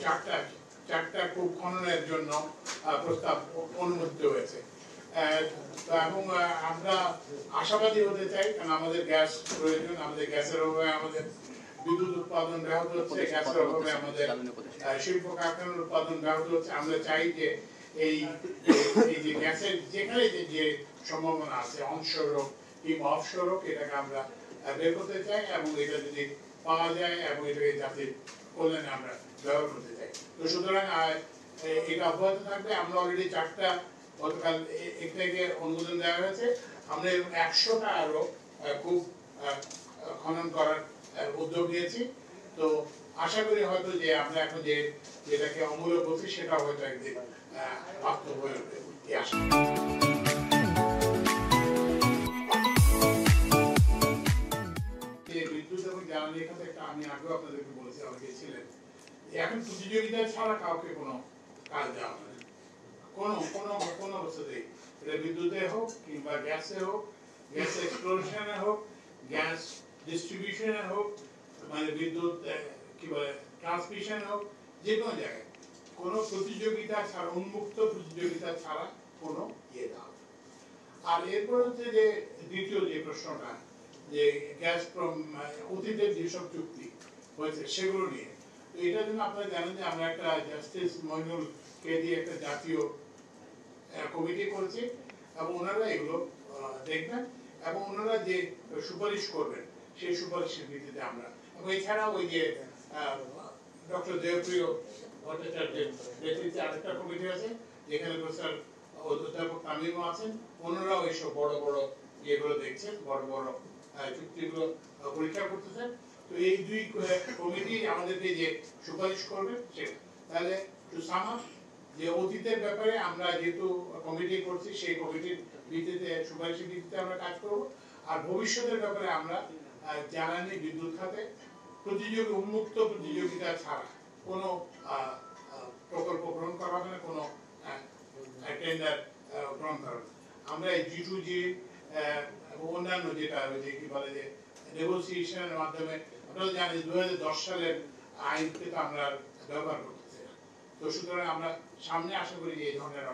চারটা চারটা কূপ খননের জন্য প্রস্তাব অনুমোদিত হয়েছে এবং আমরা আশাবাদী হতে চাই কারণ আমাদের গ্যাস প্রয়োজন আমাদের গ্যাসের অভাবে আমাদের বিদ্যুৎ উৎপাদন ব্যাহত হচ্ছে গ্যাসের অভাবে আমাদের শিল্প কারখানার উৎপাদন ব্যাহত হচ্ছে আমরা চাই যে এই যে গ্যাসের যেখানে যে সম্ভাবনা আছে অনশোর হোক কিংবা অফশোর হোক এটাকে আমরা বের করতে চাই এবং এটা যদি পাওয়া যায় এবং এটাকে জাতির কল্যাণে আমরা ব্যবহার করতে চাই তো সুতরাং এটা অব্যাহত থাকবে আমরা অলরেডি চারটা গতকাল একটাকে অনুমোদন দেওয়া হয়েছে আমরা 100টা আরো খুব খনন করার উদ্যোগ নিয়েছি তো আশা করি হয়তো যে আমরা এখন যেটাকে অমূলক বলছি সেটা হয়তো একদিন বাস্তব হয়ে উঠবে এই আশা বিদ্যুৎ এবং জ্বালানি খাতে একটা আমি আগেও আপনাদেরকে বলেছি আমাকে ছিলেন এখন প্রতিযোগিতা ছাড়া কাউকে কোনো কাজ দেওয়া হয় কোনো অবস্থাতেই এটা বিদ্যুতে হোক কিংবা গ্যাসে হোক গ্যাস এক্সপ্লোরেশনে হোক গ্যাস ডিস্ট্রিবিউশনে হোক মানে বিদ্যুৎ কি বলে ট্রান্সমিশন হোক যে কোনো জায়গায় কোনো প্রতিযোগিতা ছাড়া উন্মুক্ত প্রতিযোগিতা ছাড়া কোনো ইয়ে দেওয়া আর এরপর হচ্ছে যে দ্বিতীয় যে প্রশ্নটা যে গ্যাস অতীতের যেসব চুক্তি হয়েছে সেগুলো নিয়ে তো এটার জন্য আপনারা জানেন যে আমরা একটা জাস্টিস মইনুলকে দিয়ে একটা জাতীয় কমিটি করেছি এবং ওনারা এগুলো দেখবেন এবং ওনারা যে সুপারিশ করবেন সেই সুপারিশের ভিত্তিতে আমরা এবং এছাড়াও ওই যে ডক্টর দেবপ্রিয় ভট্টাচার্যের নেতৃত্বে আরেকটা কমিটি আছে যেখানে প্রফেসর অধ্যাপক তামিমও আছেন ওনারাও এইসব বড় বড় ইয়েগুলো দেখছেন বড় বড় চুক্তিগুলো পরীক্ষা করতেছেন তো এই দুই কমিটি আমাদেরকে যে সুপারিশ করবে সেটা তাহলে যে অতীতের ব্যাপারে আমরা যেহেতু কমিটি করছি সেই কমিটির ভিত্তিতে সুপারিশের ভিত্তিতে আমরা কাজ করব আর ভবিষ্যতের ব্যাপারে আমরা জ্বালানি বিদ্যুৎ খাতে উন্মুক্ত প্রতিযোগিতা ছাড়া কোনো প্রকল্প গ্রহণ করা হবে না কোনো টেন্ডার গ্রহণ করা হবে আমরা এই G2G অন্যান্য যেটা কি বলে যে নেগোসিয়েশনের মাধ্যমে আপনারা জানেন 2010 সালের আইনকে তো আমরা ব্যবহার করতেছি তো সুতরাং আমরা সামনে আশা করি যে এই ধরনের